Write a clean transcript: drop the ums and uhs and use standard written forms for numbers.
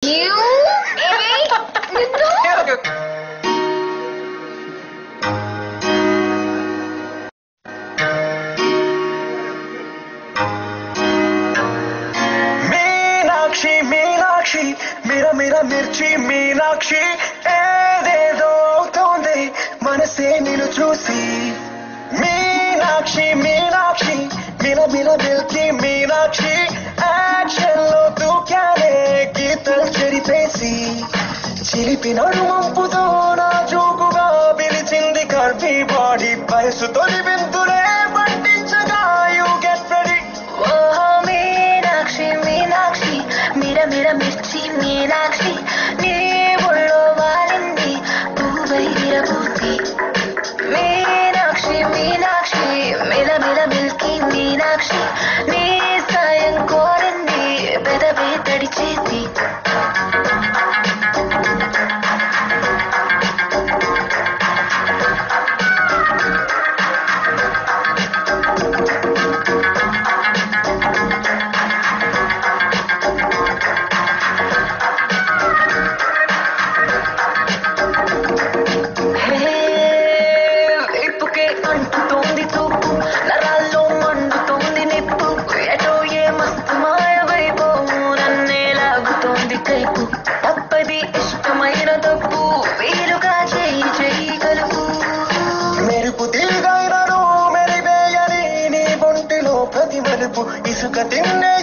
You, నిన్ను మీనాక్షి మీనాక్షి మీరా మీరా మిర్చి మీనాక్షి ఏదేదో అవుతోంది మనసే నిన్ను చూసి మీనాక్షి మీనాక్షి మిల మిల మిల్కి మీనాక్షి యాక్షన్ లో దూకాలే గీతలు చెరిపేసి చిలిపి నడుమంపుతో నా జోకుగా పిలిచింది కర్వీ బాడీ వయసు తొలి వింతులే పట్టించగా you get ready Meenakshi Meenakshi Meera Meera మిర్చి మీనాక్షి నీ ఒళ్ళో వాలింది పువ్వై విరబూసి మీనాక్షి మీనాక్షి మిల మిల మిల్కి మీనాక్షి నీ సాయం కోరింది పెదవే తడిచేసి ఇప్పుకే అంటుతోంది తూపు నరాల్లో మండుతోంది నిప్పు ఎటో ఏ మస్తు మాయవైపో నన్నే లాగుతోంది కైపు తప్పది ఇష్టమైన తప్పు వీలుగా చేయి చేయి కలుపు మెరుపు తీగైనను మెరివేయని నీ ఒంటిలో ప్రతి మలుపు ఇసుక తిన్నే